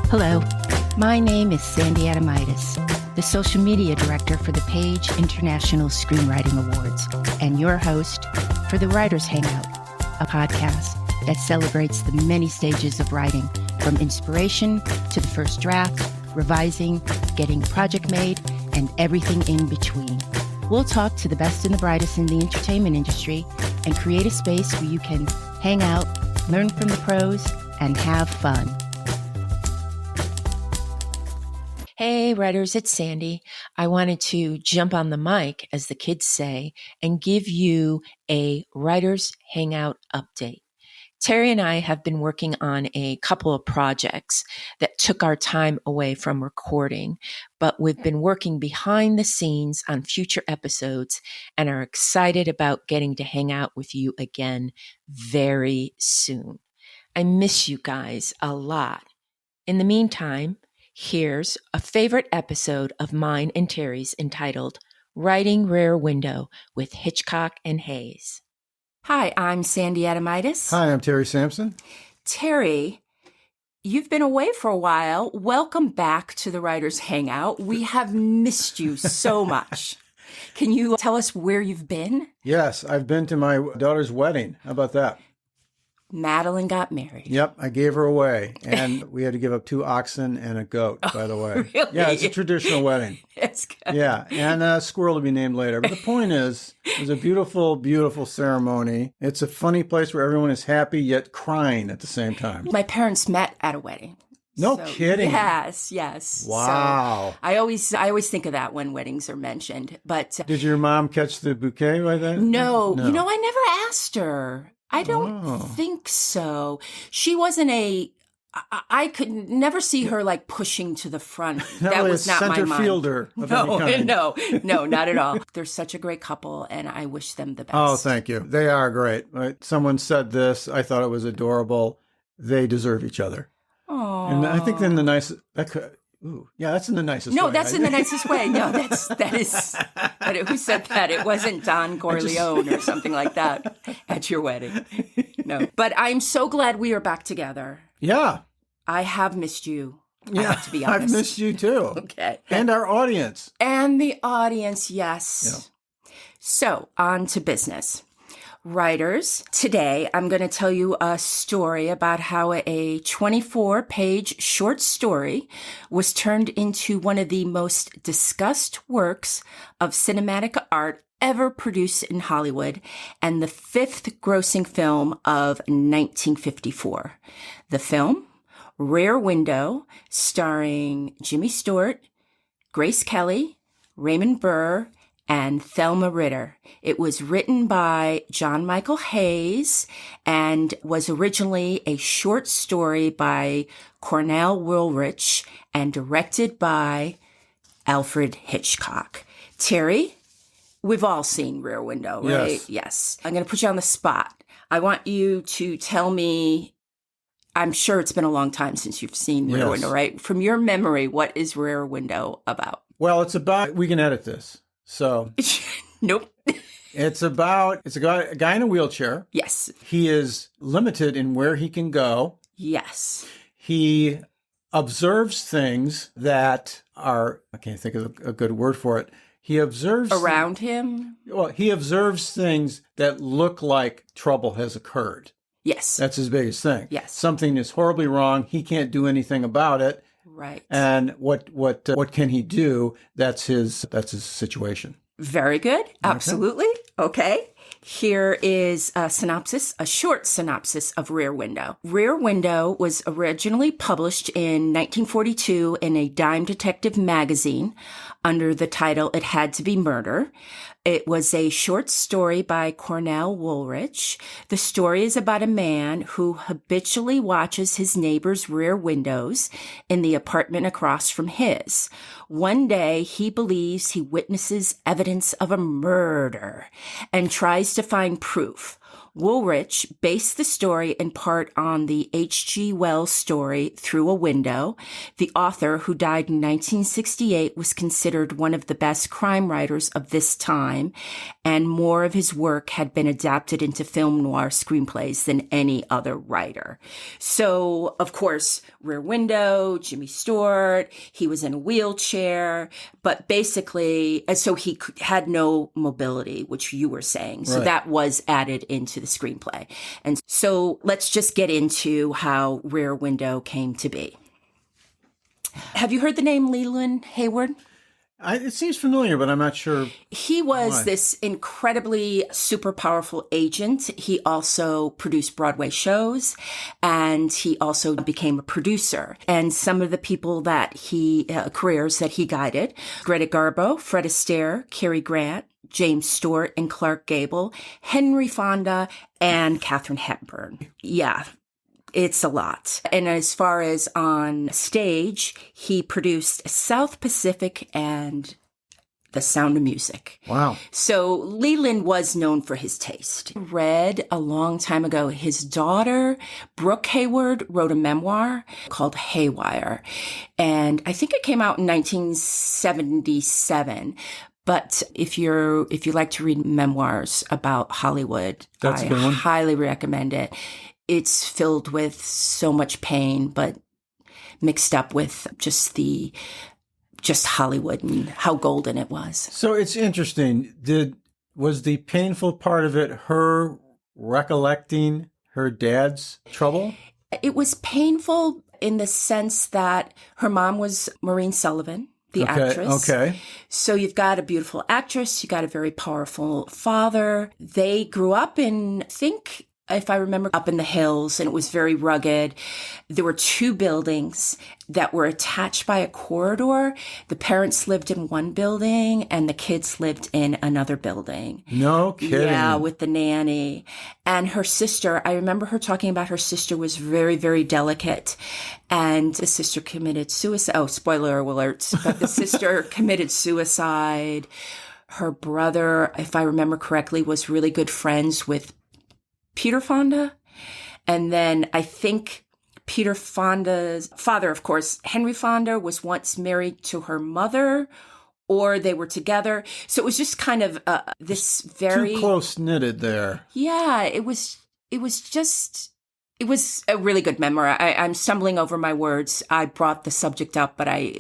Hello, my name is Sandy Adamitis, the social media director for the Page International Screenwriting Awards, and your host for the Writers Hangout, a podcast that celebrates the many stages of writing, from inspiration to the first draft, revising, getting a project made, and everything in between. We'll talk to the best and the brightest in the entertainment industry and create a space where you can hang out, learn from the pros, and have fun. Hey, writers, it's Sandy. I wanted to jump on the mic, as the kids say, and give you a Writers Hangout update. Terry and I have been working on a couple of projects that took our time away from recording, but we've been working behind the scenes on future episodes and are excited about getting to hang out with you again very soon. I miss you guys a lot. In the meantime, here's a favorite episode of mine and Terry's entitled Writing Rear Window with Hitchcock and Hayes. Hi, I'm Sandy Adamitis. Hi, I'm Terry Sampson. Terry, you've been away for a while. Welcome back to the Writers Hangout. We have missed you so much. Can you tell us where you've been? Yes, I've been to my daughter's wedding. How about that? Madeline got married. Yep, I gave her away. And we had to give up 2 oxen and a goat, by the way. Really? Yeah, it's a traditional wedding. It's good. Yeah, and a squirrel to be named later. But the point is, it was a beautiful, beautiful ceremony. It's a funny place where everyone is happy yet crying at the same time. My parents met at a wedding. No kidding. Yes. Wow. So I always think of that when weddings are mentioned. But Did your mom catch the bouquet by then? No. You know, I never asked her. I don't think so. She wasn't I could never see her like pushing to the front. That was not my mind. Center fielder of any kind. No, not at all. They're such a great couple, and I wish them the best. Oh, thank you. They are great. Right? Someone said this. I thought it was adorable. They deserve each other. Oh, and I think in the nicest. That's in the nicest way. No, that's in the nicest way. No, that is. But who said that? It wasn't Don Corleone or something like that at your wedding. No, but I'm so glad we are back together. Yeah, I have missed you. Yeah, I have to be honest. I've missed you too. Okay, and our audience. And the audience, yes. Yeah. So on to business. Writers, today I'm going to tell you a story about how a 24-page short story was turned into one of the most discussed works of cinematic art ever produced in Hollywood and the 5th grossing film of 1954. The film, Rear Window, starring Jimmy Stewart, Grace Kelly, Raymond Burr, and Thelma Ritter. It was written by John Michael Hayes and was originally a short story by Cornell Woolrich and directed by Alfred Hitchcock. Terry, we've all seen Rear Window, right? Yes. I'm going to put you on the spot. I want you to tell me, I'm sure it's been a long time since you've seen Rear Window, right? From your memory, what is Rear Window about? Well, it's about, we can edit this. So, nope. It's a guy in a wheelchair. Yes. He is limited in where he can go. Yes. He observes things that are, I can't think of a good word for it. He observes around him. Well, he observes things that look like trouble has occurred. Yes. That's his biggest thing. Yes. Something is horribly wrong. He can't do anything about it. Right. And what can he do? That's his situation. Very good. Absolutely. Okay. Here is a short synopsis of Rear Window. Rear Window was originally published in 1942 in a dime detective magazine under the title It Had to Be Murder. It was a short story by Cornell Woolrich. The story is about a man who habitually watches his neighbor's rear windows in the apartment across from his. One day, he believes he witnesses evidence of a murder and tries to find proof. Woolrich based the story in part on the H.G. Wells story Through a Window. The author, who died in 1968, was considered one of the best crime writers of this time, and more of his work had been adapted into film noir screenplays than any other writer. So, of course, Rear Window, Jimmy Stewart, he was in a wheelchair, but basically, so he had no mobility, which you were saying. So that was added into the screenplay. And so let's just get into how Rear Window came to be. Have you heard the name Leland Hayward? It seems familiar, but I'm not sure. He was this incredibly super powerful agent. He also produced Broadway shows, and he also became a producer. And some of the people that careers that he guided, Greta Garbo, Fred Astaire, Cary Grant, James Stewart, and Clark Gable, Henry Fonda, and Katharine Hepburn. Yeah. It's a lot. And as far as on stage, he produced South Pacific and The Sound of Music. Wow. So Leland was known for his taste. Read a long time ago, his daughter, Brooke Hayward, wrote a memoir called Haywire. And I think it came out in 1977. But if you like to read memoirs about Hollywood, I highly recommend it. It's filled with so much pain, but mixed up with just Hollywood and how golden it was. So it's interesting. Was the painful part of it her recollecting her dad's trouble? It was painful in the sense that her mom was Maureen Sullivan, the actress. Okay. So you've got a beautiful actress. You got a very powerful father. They grew up in, if I remember, up in the hills, and it was very rugged. There were 2 buildings that were attached by a corridor. The parents lived in one building and the kids lived in another building. No kidding. Yeah, with the nanny. And her sister, I remember her talking about her sister was very, very delicate. And the sister committed suicide. Oh, spoiler alert. But the sister committed suicide. Her brother, if I remember correctly, was really good friends with Peter Fonda. And then I think Peter Fonda's father, of course, Henry Fonda, was once married to her mother, or they were together. So it was just kind of this very... Too close knitted there. Yeah, it was a really good memoir. I'm stumbling over my words. I brought the subject up, but I,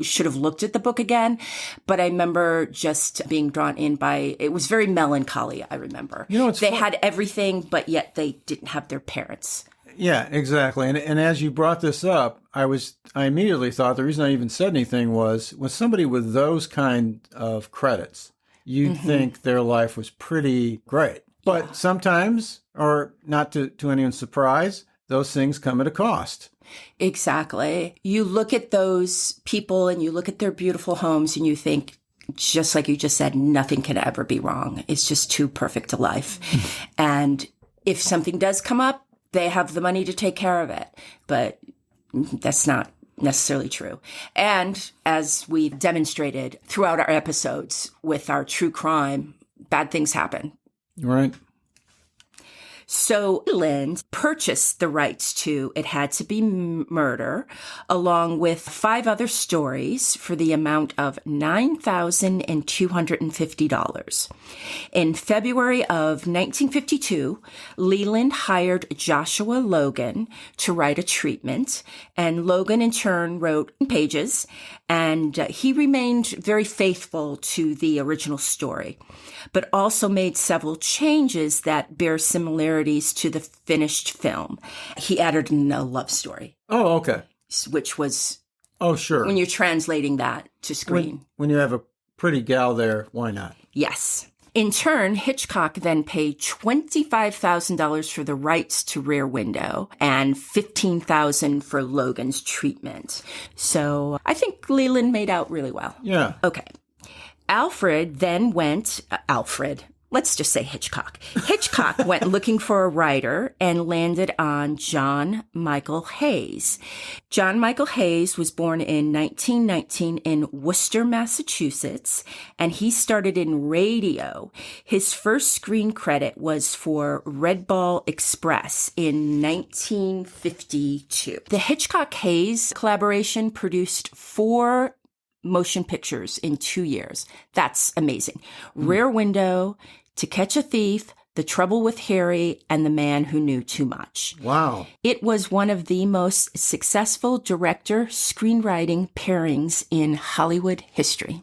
should have looked at the book again. But I remember just being drawn in by, it was very melancholy, I remember. They had everything, but yet they didn't have their parents. Yeah, exactly. And as you brought this up, I immediately thought the reason I even said anything was somebody with those kind of credits, you'd think their life was pretty great. But sometimes, or not to anyone's surprise, those things come at a cost. Exactly. You look at those people and you look at their beautiful homes and you think, just like you just said, nothing can ever be wrong. It's just too perfect a life. And if something does come up, they have the money to take care of it. But that's not necessarily true. And as we've demonstrated throughout our episodes with our true crime, bad things happen. Right. So Leland purchased the rights to It Had to Be Murder, along with 5 other stories for the amount of $9,250. In February of 1952, Leland hired Joshua Logan to write a treatment, and Logan in turn wrote pages, and he remained very faithful to the original story, but also made several changes that bear similarities to the finished film. He added in a love story. Oh, okay. Which was... Oh, sure. When you're translating that to screen. When you have a pretty gal there, why not? Yes. In turn, Hitchcock then paid $25,000 for the rights to Rear Window and $15,000 for Logan's treatment. So I think Leland made out really well. Yeah. Okay. Alfred then went... Alfred. let's just say Hitchcock. Hitchcock went looking for a writer and landed on John Michael Hayes. John Michael Hayes was born in 1919 in Worcester, Massachusetts, and he started in radio. His first screen credit was for Red Ball Express in 1952. The Hitchcock-Hayes collaboration produced 4 motion pictures in 2 years. That's amazing. Rear Window, To Catch a Thief, The Trouble with Harry, and The Man Who Knew Too Much. Wow. It was one of the most successful director-screenwriting pairings in Hollywood history.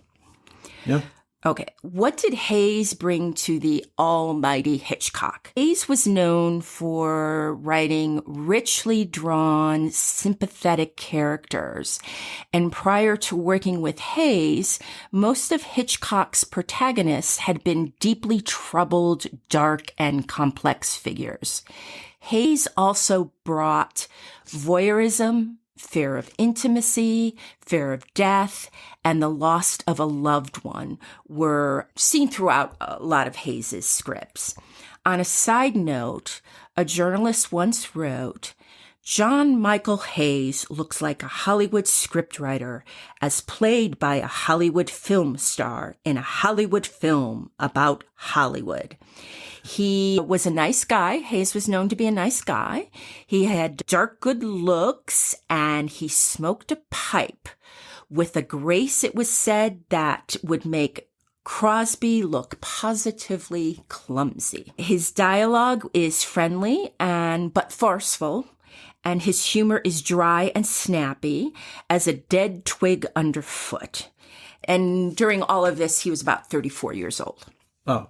Yeah. Okay, what did Hayes bring to the almighty Hitchcock? Hayes was known for writing richly drawn, sympathetic characters. And prior to working with Hayes, most of Hitchcock's protagonists had been deeply troubled, dark, and complex figures. Hayes also brought voyeurism, fear of intimacy, fear of death, and the loss of a loved one were seen throughout a lot of Hayes's scripts. On a side note, a journalist once wrote, John Michael Hayes looks like a Hollywood scriptwriter as played by a Hollywood film star in a Hollywood film about Hollywood. He was a nice guy. Hayes was known to be a nice guy. He had dark, good looks, and he smoked a pipe with a grace, it was said, that would make Crosby look positively clumsy. His dialogue is friendly but forceful, and his humor is dry and snappy as a dead twig underfoot. And during all of this, he was about 34 years old. Oh.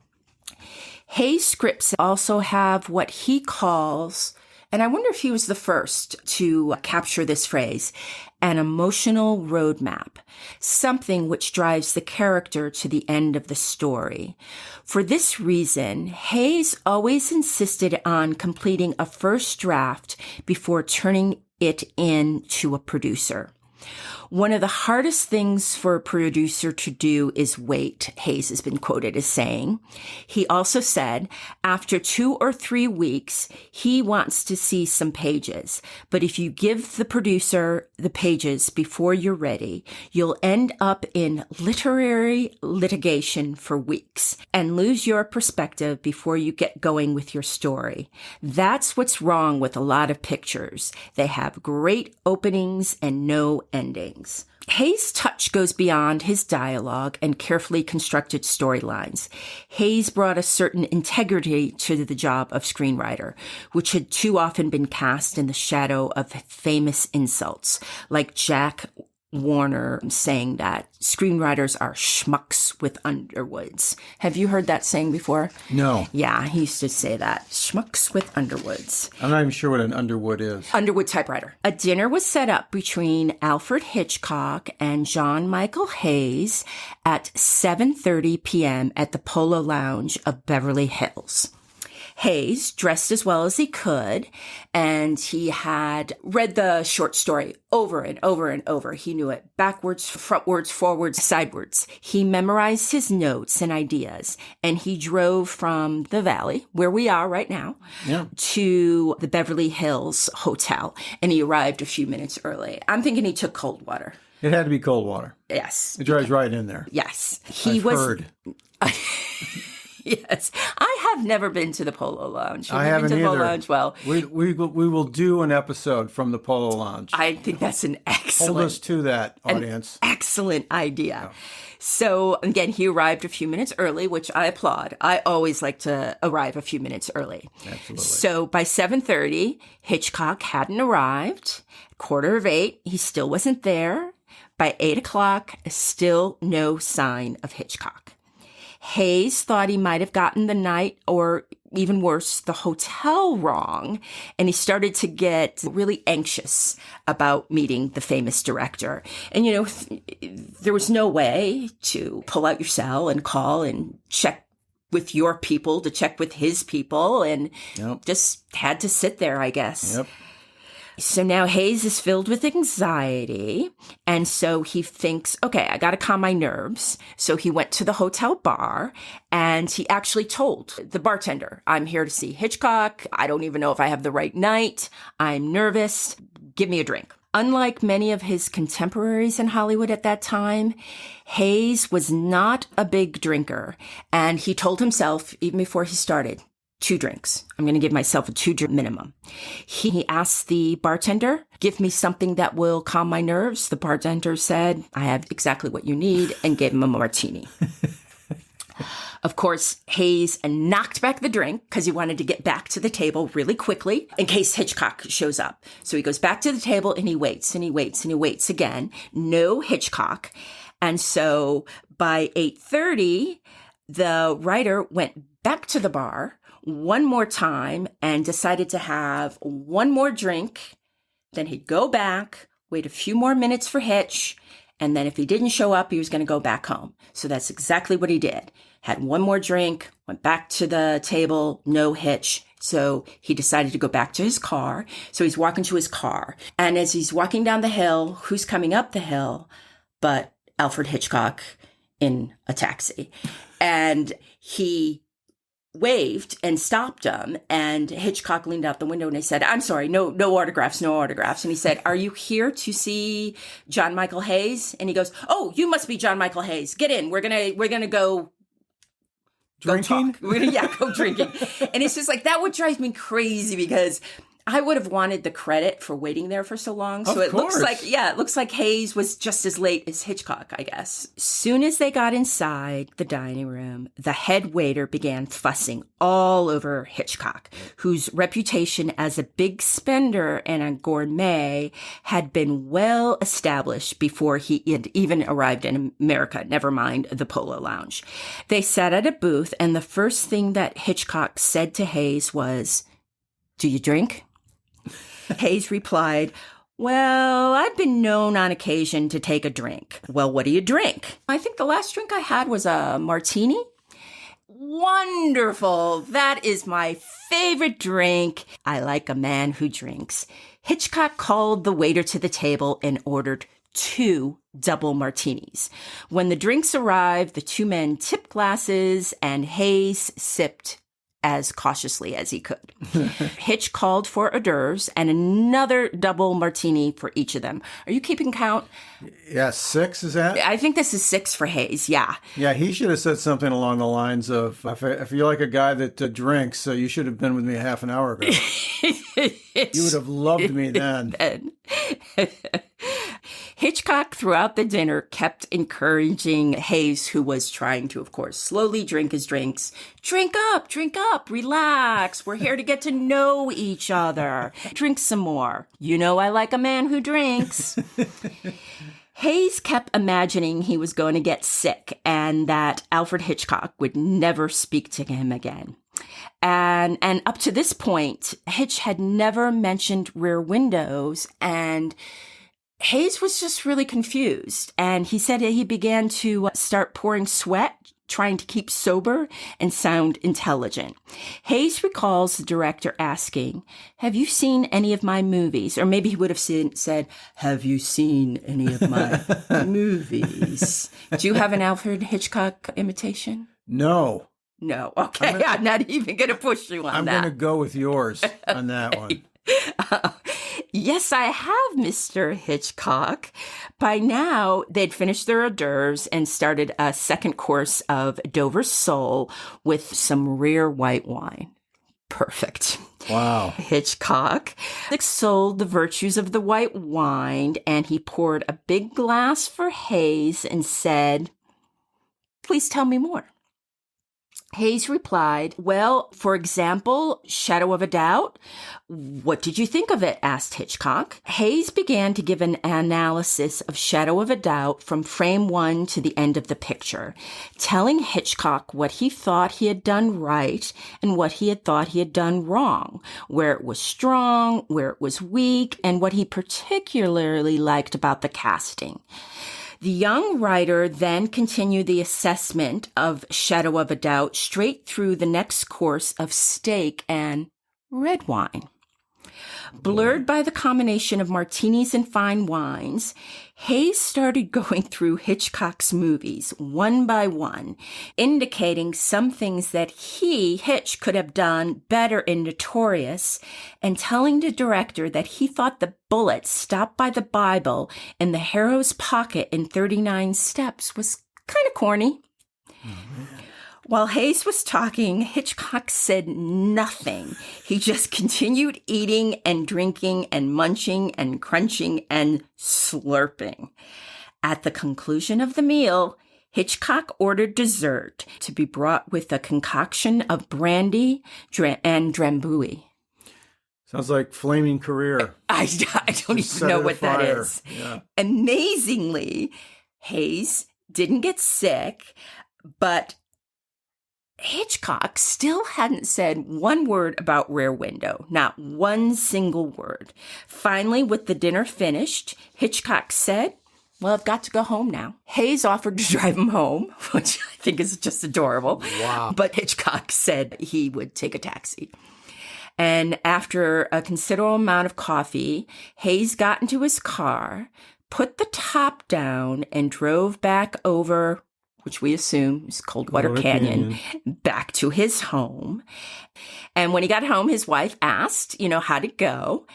Hayes' scripts also have what he calls, and I wonder if he was the first to capture this phrase, an emotional roadmap, something which drives the character to the end of the story. For this reason, Hayes always insisted on completing a first draft before turning it in to a producer. One of the hardest things for a producer to do is wait, Hayes has been quoted as saying. He also said, after 2 or 3 weeks, he wants to see some pages. But if you give the producer the pages before you're ready, you'll end up in literary litigation for weeks and lose your perspective before you get going with your story. That's what's wrong with a lot of pictures. They have great openings and no endings. Hayes' touch goes beyond his dialogue and carefully constructed storylines. Hayes brought a certain integrity to the job of screenwriter, which had too often been cast in the shadow of famous insults, like Jack Warner saying that screenwriters are schmucks with underwoods. Have you heard that saying before? No. Yeah, he used to say that. Schmucks with underwoods. I'm not even sure what an underwood is. Underwood typewriter. A dinner was set up between Alfred Hitchcock and John Michael Hayes at 7:30 p.m. at the Polo Lounge of Beverly Hills. Hayes dressed as well as he could, and he had read the short story over and over and over. He knew it backwards, frontwards, forwards, sidewards. He memorized his notes and ideas, and he drove from the Valley, where we are right now, to the Beverly Hills Hotel, and he arrived a few minutes early. I'm thinking he took cold water. It had to be cold water. Yes. It drives right in there. Yes. I've heard. Yes. I have never been to the Polo Lounge. I haven't been to the either. Polo Lounge? Well, we will do an episode from the Polo Lounge. I think that's an excellent... Hold us to that, audience. Excellent idea. Yeah. So, again, he arrived a few minutes early, which I applaud. I always like to arrive a few minutes early. Absolutely. So, by 7:30, Hitchcock hadn't arrived. 7:45, he still wasn't there. By 8 o'clock, still no sign of Hitchcock. Hayes thought he might have gotten the night, or even worse, the hotel wrong, and he started to get really anxious about meeting the famous director. And, you know, there was no way to pull out your cell and call and check with your people to check with his people, and just had to sit there, I guess. Yep. So now Hayes is filled with anxiety. And so he thinks, okay, I got to calm my nerves. So he went to the hotel bar and he actually told the bartender, I'm here to see Hitchcock. I don't even know if I have the right night. I'm nervous. Give me a drink. Unlike many of his contemporaries in Hollywood at that time, Hayes was not a big drinker. And he told himself, even before he started, 2 drinks. I'm going to give myself a 2-drink minimum. He asked the bartender, give me something that will calm my nerves. The bartender said, I have exactly what you need, and gave him a martini. Of course, Hayes knocked back the drink because he wanted to get back to the table really quickly in case Hitchcock shows up. So he goes back to the table and he waits and he waits and he waits again. No Hitchcock. And so by 8:30, the writer went back to the bar one more time and decided to have one more drink. Then he'd go back, wait a few more minutes for Hitch. And then if he didn't show up, he was going to go back home. So that's exactly what he did. Had one more drink, went back to the table, no Hitch. So he decided to go back to his car. So he's walking to his car. And as he's walking down the hill, who's coming up the hill but Alfred Hitchcock in a taxi? And he waved and stopped him, and Hitchcock leaned out the window and he said, I'm sorry, no autographs, no autographs. And he said, are you here to see John Michael Hayes? And he goes, oh, you must be John Michael Hayes. Get in. We're gonna go drinking. Go drinking. And it's just like, that would drive me crazy because I would have wanted the credit for waiting there for so long. So it looks like Hayes was just as late as Hitchcock, I guess. Soon as they got inside the dining room, the head waiter began fussing all over Hitchcock, whose reputation as a big spender and a gourmet had been well established before he had even arrived in America, never mind the Polo Lounge. They sat at a booth, and the first thing that Hitchcock said to Hayes was, do you drink? Hayes replied, well, I've been known on occasion to take a drink. Well, what do you drink? I think the last drink I had was a martini. Wonderful. That is my favorite drink. I like a man who drinks. Hitchcock called the waiter to the table and ordered 2 double martinis. When the drinks arrived, the 2 men tipped glasses and Hayes sipped as cautiously as he could. Hitch called for hors d'oeuvres and another double martini for each of them. Are you keeping count? Yeah, 6 is that? I think this is 6 for Hayes, yeah. Yeah, he should have said something along the lines of, I feel like a guy that drinks, so you should have been with me a half an hour ago. You would have loved me then. Hitchcock, throughout the dinner, kept encouraging Hayes, who was trying to, of course, slowly drink his drinks. Drink up, relax. We're here to get to know each other. Drink some more. You know I like a man who drinks. Hayes kept imagining he was going to get sick and that Alfred Hitchcock would never speak to him again. And up to this point, Hitch had never mentioned Rear Windows, and Hayes was just really confused. And he said that he began to start pouring sweat, trying to keep sober and sound intelligent. Hayes recalls the director asking, have you seen any of my movies? Or maybe he would have said, have you seen any of my movies? Do you have an Alfred Hitchcock imitation? No. No. Okay. I'm not even going to push you on that. I'm going to go with yours on that one. Yes, I have, Mr. Hitchcock. By now, they'd finished their hors d'oeuvres and started a second course of Dover sole with some rare white wine. Perfect. Wow. Hitchcock extolled the virtues of the white wine, and he poured a big glass for Hayes and said, please tell me more. Hayes replied, well, for example, Shadow of a Doubt. What did you think of it? Asked Hitchcock. Hayes began to give an analysis of Shadow of a Doubt from frame 1 to the end of the picture, telling Hitchcock what he thought he had done right and what he had thought he had done wrong, where it was strong, where it was weak, and what he particularly liked about the casting. The young writer then continued the assessment of Shadow of a Doubt straight through the next course of steak and red wine. Blurred by the combination of martinis and fine wines, Hayes started going through Hitchcock's movies one by one, indicating some things that Hitch, could have done better in Notorious, and telling the director that he thought the bullet stopped by the Bible in the hero's pocket in 39 Steps was kind of corny. While Hayes was talking, Hitchcock said nothing. He just continued eating and drinking and munching and crunching and slurping. At the conclusion of the meal, Hitchcock ordered dessert to be brought with a concoction of brandy and drambuie. Sounds like flaming career. I don't even know what that is. Yeah. Amazingly, Hayes didn't get sick, but Hitchcock still hadn't said one word about Rear Window, not one single word. Finally, with the dinner finished, Hitchcock said, "Well, I've got to go home now." Hayes offered to drive him home, which I think is just adorable. Wow. But Hitchcock said he would take a taxi. And after a considerable amount of coffee, Hayes got into his car, put the top down, and drove back over, which we assume is Coldwater Canyon, back to his home. And when he got home, his wife asked, how'd it go?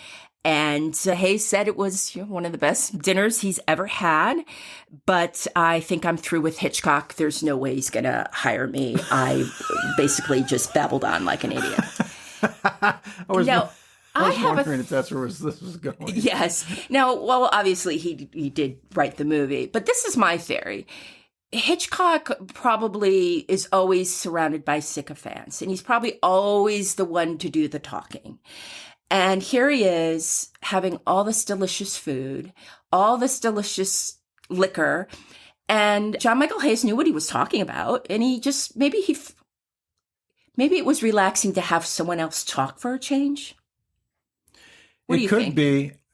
And Hayes said it was one of the best dinners he's ever had. But I think I'm through with Hitchcock. There's no way he's going to hire me. I basically just babbled on like an idiot. I was wondering if that's where this was going. Yes. Now, well, obviously he did write the movie, but this is my theory. Hitchcock probably is always surrounded by sycophants, and he's probably always the one to do the talking. And here he is having all this delicious food, all this delicious liquor, and John Michael Hayes knew what he was talking about, and he just, maybe it was relaxing to have someone else talk for a change. What do you think?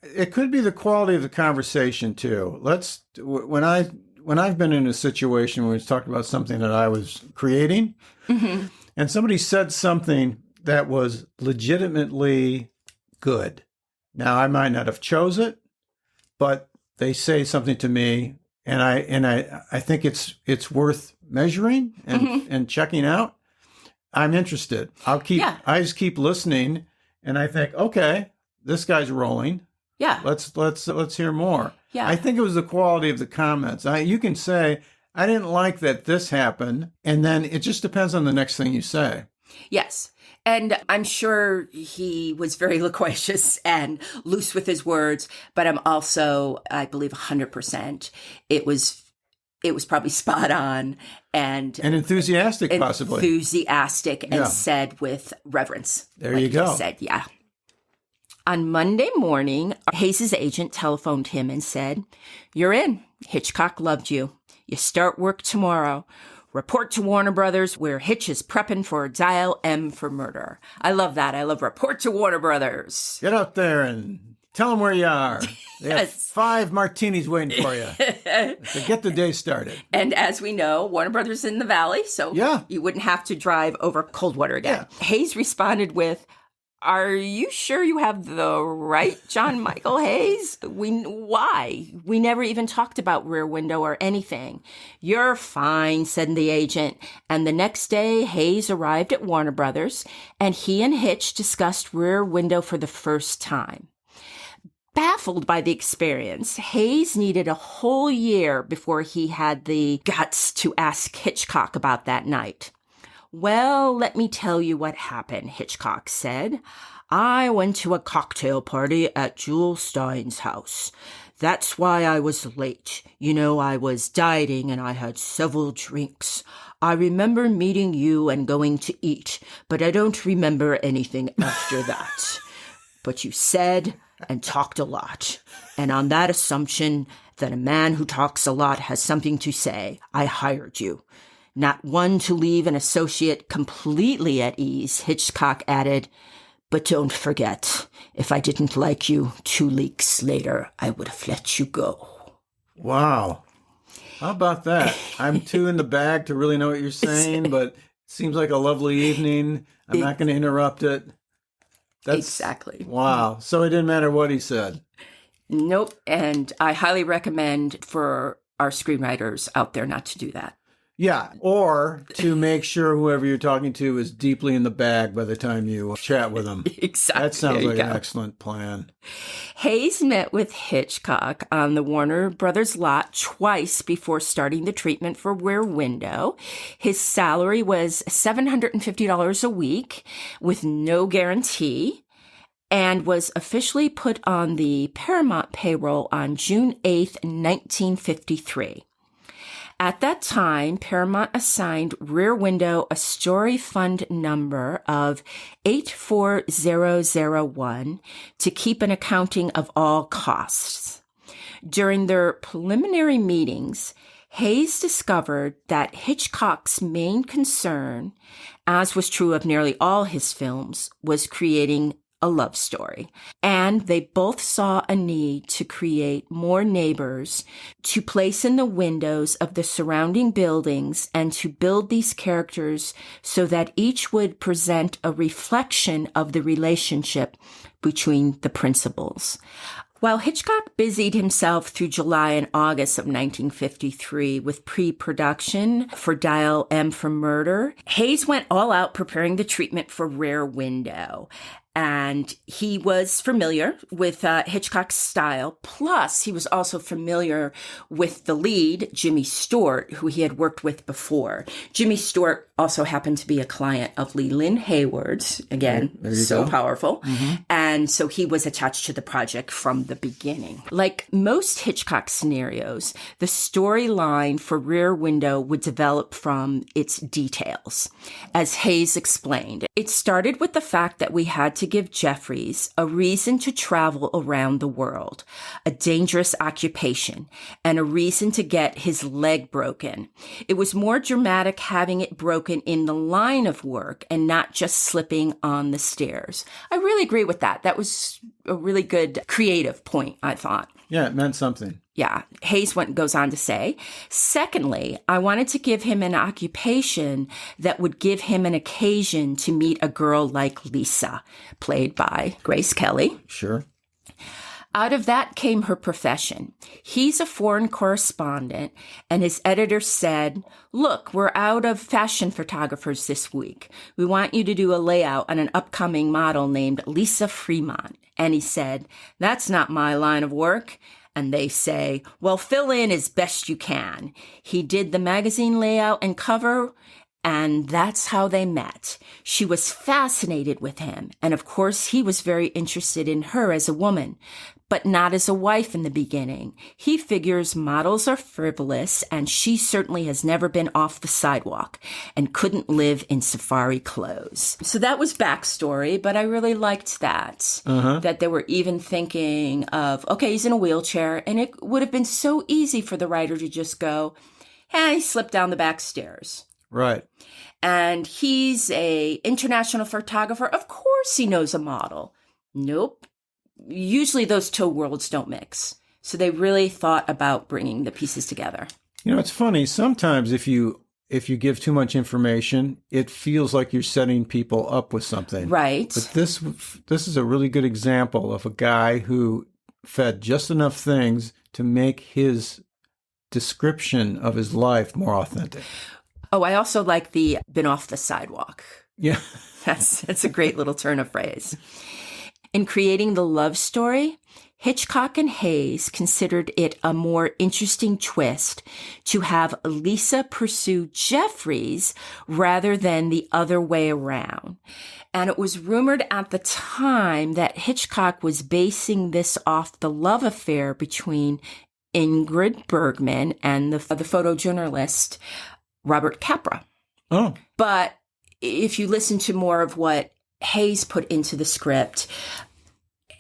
It could be the quality of the conversation too. When I've been in a situation where it's talked about something that I was creating, and somebody said something that was legitimately good. Now, I might not have chose it, but they say something to me, and I think it's worth measuring and checking out. I'm interested. I just keep listening, and I think, okay, this guy's rolling. Yeah. Let's hear more. Yeah. I think it was the quality of the comments. You can say, I didn't like that this happened, and then it just depends on the next thing you say. Yes. And I'm sure he was very loquacious and loose with his words, but I'm also, I believe 100%, it was probably spot on and enthusiastic, possibly. Enthusiastic and said with reverence. There you go. Said, yeah. On Monday morning, Hayes' agent telephoned him and said, "You're in. Hitchcock loved you. You start work tomorrow. Report to Warner Brothers where Hitch is prepping for Dial M for murder." I love that. I love report to Warner Brothers. Get out there and tell them where you are. They have 5 martinis waiting for you to get the day started. And as we know, Warner Brothers in the Valley, so you wouldn't have to drive over Coldwater again. Yeah. Hayes responded with, "Are you sure you have the right John Michael Hayes? Why? We never even talked about Rear Window or anything." "You're fine," said the agent. And the next day, Hayes arrived at Warner Brothers, and he and Hitch discussed Rear Window for the first time. Baffled by the experience, Hayes needed a whole year before he had the guts to ask Hitchcock about that night. "Well, let me tell you what happened," Hitchcock said. "I went to a cocktail party at Jules Stein's house. That's why I was late. I was dieting and I had several drinks. I remember meeting you and going to eat, but I don't remember anything after that. But you said and talked a lot. And on that assumption that a man who talks a lot has something to say, I hired you. Not one to leave an associate completely at ease," Hitchcock added. "But don't forget, if I didn't like you 2 weeks later, I would have let you go." Wow. How about that? I'm too in the bag to really know what you're saying, but it seems like a lovely evening. I'm not going to interrupt it. Exactly. Wow. So it didn't matter what he said. Nope. And I highly recommend for our screenwriters out there not to do that. Yeah. Or to make sure whoever you're talking to is deeply in the bag by the time you chat with them. Exactly. That sounds like an excellent plan. Hayes met with Hitchcock on the Warner Brothers lot twice before starting the treatment for Rear Window. His salary was $750 a week with no guarantee, and was officially put on the Paramount payroll on June 8th, 1953. At that time, Paramount assigned Rear Window a story fund number of 84001 to keep an accounting of all costs. During their preliminary meetings, Hayes discovered that Hitchcock's main concern, as was true of nearly all his films, was creating a love story. And they both saw a need to create more neighbors to place in the windows of the surrounding buildings and to build these characters so that each would present a reflection of the relationship between the principals. While Hitchcock busied himself through July and August of 1953 with pre-production for Dial M for Murder, Hayes went all out preparing the treatment for Rear Window. And he was familiar with Hitchcock's style. Plus, he was also familiar with the lead, Jimmy Stewart, who he had worked with before. Jimmy Stewart also happened to be a client of Leland Hayward's. Again, so powerful. Mm-hmm. And so he was attached to the project from the beginning. Like most Hitchcock scenarios, the storyline for Rear Window would develop from its details. As Hayes explained, it started with the fact that we had to give Jeffries a reason to travel around the world, a dangerous occupation, and a reason to get his leg broken. It was more dramatic having it broken in the line of work and not just slipping on the stairs. I really agree with that. That was a really good creative point, I thought. Yeah, it meant something. Yeah. Hayes goes on to say, secondly, I wanted to give him an occupation that would give him an occasion to meet a girl like Lisa, played by Grace Kelly. Sure. Out of that came her profession. He's a foreign correspondent, and his editor said, look, we're out of fashion photographers this week. We want you to do a layout on an upcoming model named Lisa Fremont. And he said, that's not my line of work. And they say, well, fill in as best you can. He did the magazine layout and cover, and that's how they met. She was fascinated with him. And of course, he was very interested in her as a woman, but not as a wife in the beginning. He figures models are frivolous, and she certainly has never been off the sidewalk and couldn't live in safari clothes. So that was backstory, but I really liked that, that they were even thinking of, okay, he's in a wheelchair, and it would have been so easy for the writer to just go, hey, he slipped down the back stairs. Right. And he's a international photographer. Of course he knows a model. Nope. Usually those two worlds don't mix. So they really thought about bringing the pieces together. You know, it's funny. Sometimes if you give too much information, it feels like you're setting people up with something. Right. But this is a really good example of a guy who fed just enough things to make his description of his life more authentic. Oh, I also like the been off the sidewalk. Yeah. That's a great little turn of phrase. In creating the love story, Hitchcock and Hayes considered it a more interesting twist to have Lisa pursue Jeffries rather than the other way around. And it was rumored at the time that Hitchcock was basing this off the love affair between Ingrid Bergman and the photojournalist Robert Capra. Oh. But if you listen to more of what Hayes put into the script,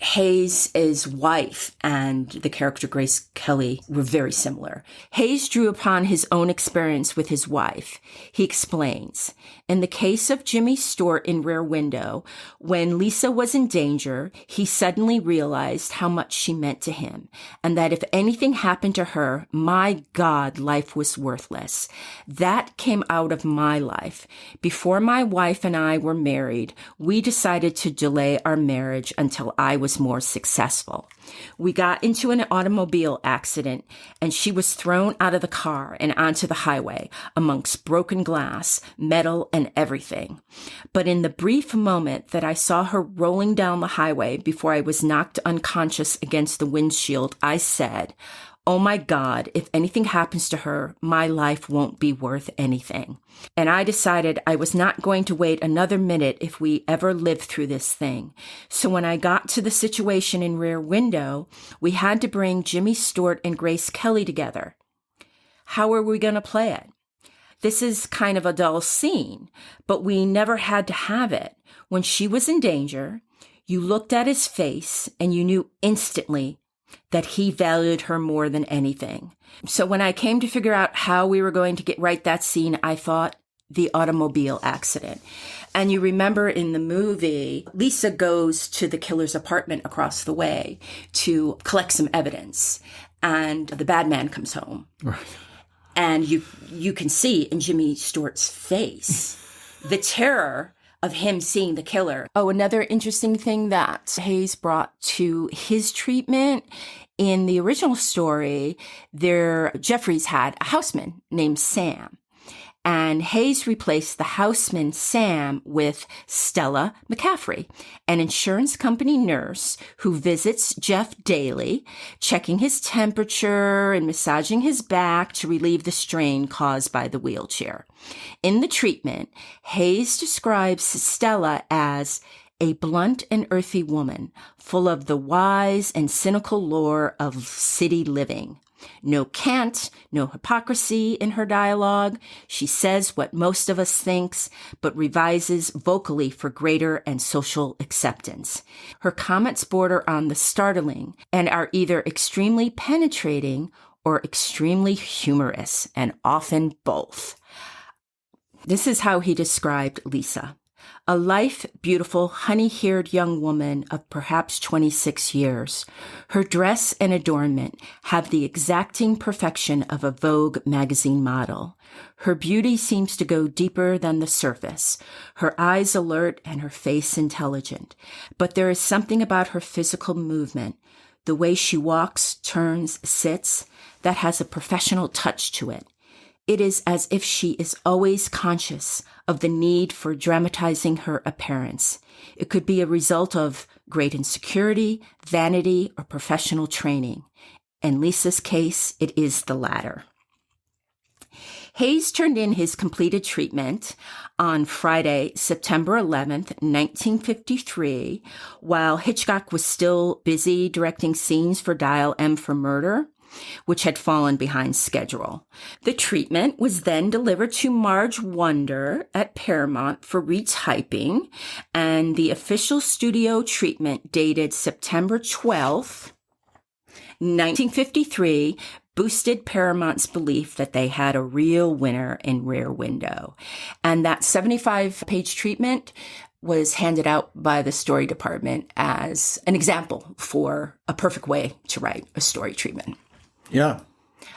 Hayes' wife and the character Grace Kelly were very similar. Hayes drew upon his own experience with his wife. He explains, in the case of Jimmy Stewart in Rear Window, when Lisa was in danger, he suddenly realized how much she meant to him, and that if anything happened to her, my God, life was worthless. That came out of my life. Before my wife and I were married, we decided to delay our marriage until I was more successful. We got into an automobile accident and she was thrown out of the car and onto the highway amongst broken glass, metal, and everything. But in the brief moment that I saw her rolling down the highway before I was knocked unconscious against the windshield, I said, oh my God, if anything happens to her, my life won't be worth anything. And I decided I was not going to wait another minute if we ever lived through this thing. So when I got to the situation in Rear Window, we had to bring Jimmy Stewart and Grace Kelly together. How are we going to play it? This is kind of a dull scene, but we never had to have it. When she was in danger, you looked at his face and you knew instantly that he valued her more than anything. So when I came to figure out how we were going to write that scene, I thought the automobile accident. And you remember in the movie, Lisa goes to the killer's apartment across the way to collect some evidence, and the bad man comes home. Right. And you can see in Jimmy Stewart's face the terror of him seeing the killer. Oh, another interesting thing that Hayes brought to his treatment, in the original story, Jeffries had a houseman named Sam. And Hayes replaced the houseman, Sam, with Stella McCaffrey, an insurance company nurse who visits Jeff daily, checking his temperature and massaging his back to relieve the strain caused by the wheelchair. In the treatment, Hayes describes Stella as a blunt and earthy woman, full of the wise and cynical lore of city living. No cant, no hypocrisy in her dialogue. She says what most of us thinks, but revises vocally for greater and social acceptance. Her comments border on the startling and are either extremely penetrating or extremely humorous, and often both. This is how he described Lisa. A lithe, beautiful, honey-haired young woman of perhaps 26 years. Her dress and adornment have the exacting perfection of a Vogue magazine model. Her beauty seems to go deeper than the surface, her eyes alert and her face intelligent. But there is something about her physical movement, the way she walks, turns, sits, that has a professional touch to it. It is as if she is always conscious of the need for dramatizing her appearance. It could be a result of great insecurity, vanity, or professional training. In Lisa's case, it is the latter. Hayes turned in his completed treatment on Friday, September 11th, 1953, while Hitchcock was still busy directing scenes for Dial M for Murder, which had fallen behind schedule. The treatment was then delivered to Marge Wonder at Paramount for retyping, and the official studio treatment dated September 12th, 1953, boosted Paramount's belief that they had a real winner in Rear Window. And that 75-page treatment was handed out by the story department as an example for a perfect way to write a story treatment. Yeah.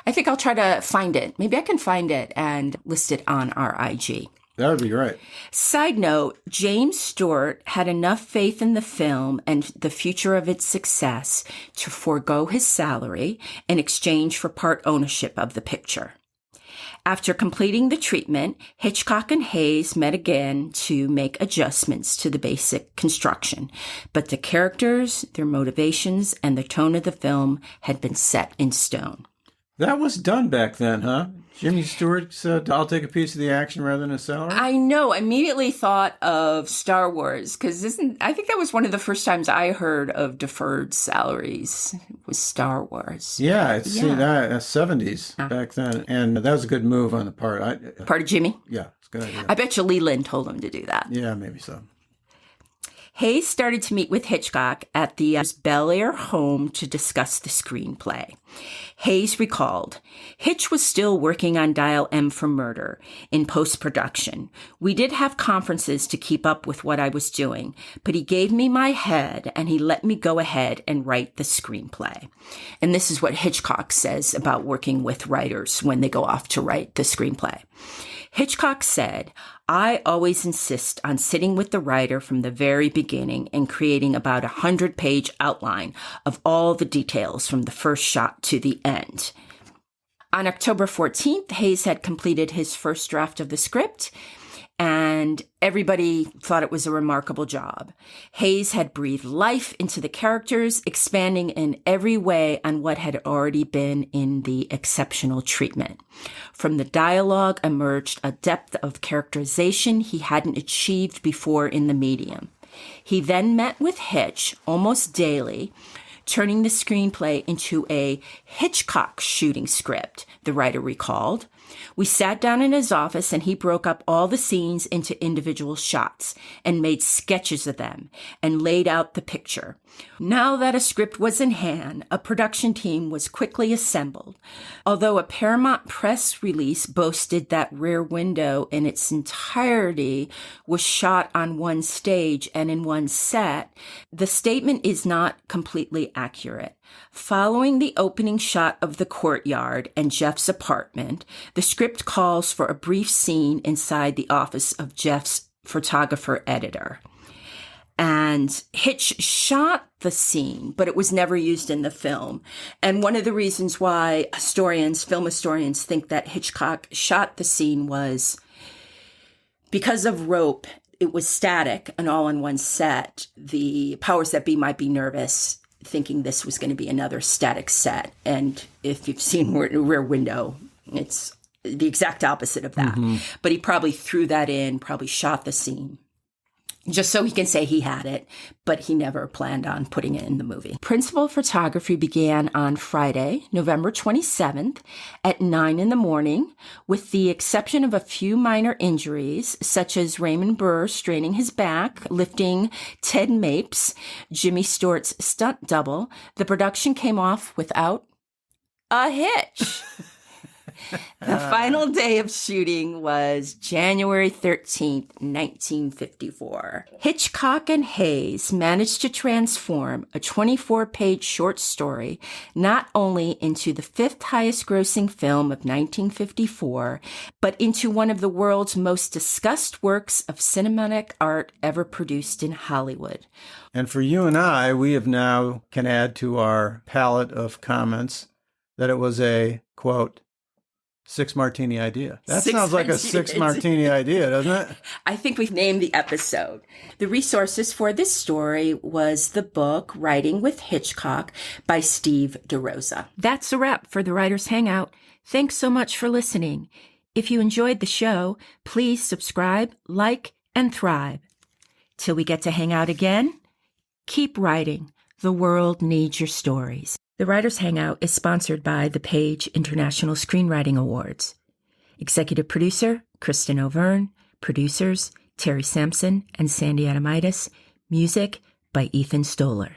I think I'll try to find it. Maybe I can find it and list it on our IG. That would be great. Side note, James Stewart had enough faith in the film and the future of its success to forego his salary in exchange for part ownership of the picture. After completing the treatment, Hitchcock and Hayes met again to make adjustments to the basic construction, but the characters, their motivations, and the tone of the film had been set in stone. That was done back then, huh? Jimmy Stewart said, I'll take a piece of the action rather than a salary? I know. I immediately thought of Star Wars, because I think that was one of the first times I heard of deferred salaries, was Star Wars. Yeah, see that's 70s back then. And that was a good move on the part. Part of Jimmy? Yeah, it's a good idea. I bet you Leland told him to do that. Yeah, maybe so. Hayes started to meet with Hitchcock at the Bel Air home to discuss the screenplay. Hayes recalled, Hitch was still working on Dial M for Murder in post-production. We did have conferences to keep up with what I was doing, but he gave me my head and he let me go ahead and write the screenplay. And this is what Hitchcock says about working with writers when they go off to write the screenplay. Hitchcock said, I always insist on sitting with the writer from the very beginning and creating about 100-page outline of all the details from the first shot to the end. On October 14th, Hayes had completed his first draft of the script, and everybody thought it was a remarkable job. Hayes had breathed life into the characters, expanding in every way on what had already been in the exceptional treatment. From the dialogue emerged a depth of characterization he hadn't achieved before in the medium. He then met with Hitch almost daily, turning the screenplay into a Hitchcock shooting script, the writer recalled. We sat down in his office and he broke up all the scenes into individual shots and made sketches of them and laid out the picture. Now that a script was in hand, a production team was quickly assembled. Although a Paramount press release boasted that Rear Window in its entirety was shot on one stage and in one set, the statement is not completely accurate. Following the opening shot of the courtyard and Jeff's apartment, the script calls for a brief scene inside the office of Jeff's photographer-editor. And Hitch shot the scene, but it was never used in the film. And one of the reasons why film historians think that Hitchcock shot the scene was because of rope. It was static and all in one set. The powers that be might be nervous, thinking this was going to be another static set. And if you've seen Rear Window, it's the exact opposite of that. Mm-hmm. But he probably threw that in, probably shot the scene, just so he can say he had it, but he never planned on putting it in the movie. Principal photography began on Friday, November 27th at 9 a.m, with the exception of a few minor injuries, such as Raymond Burr straining his back, lifting Ted Mapes, Jimmy Stewart's stunt double. The production came off without a hitch. The final day of shooting was January 13th, 1954. Hitchcock and Hayes managed to transform a 24-page short story not only into the fifth highest-grossing film of 1954, but into one of the world's most discussed works of cinematic art ever produced in Hollywood. And for you and I, we have now can add to our palette of comments that it was a, quote, six martini idea. That sounds like a six martini idea, doesn't it? I think we've named the episode. The resources for this story was the book Writing with Hitchcock by Steve DeRosa. That's a wrap for the Writers Hangout. Thanks so much for listening. If you enjoyed the show, please subscribe, like, and thrive. Till we get to hang out again, keep writing. The world needs your stories. The Writers Hangout is sponsored by the Page International Screenwriting Awards. Executive producer, Kristen O'Verne. Producers, Terry Sampson and Sandy Adamitis. Music by Ethan Stoller.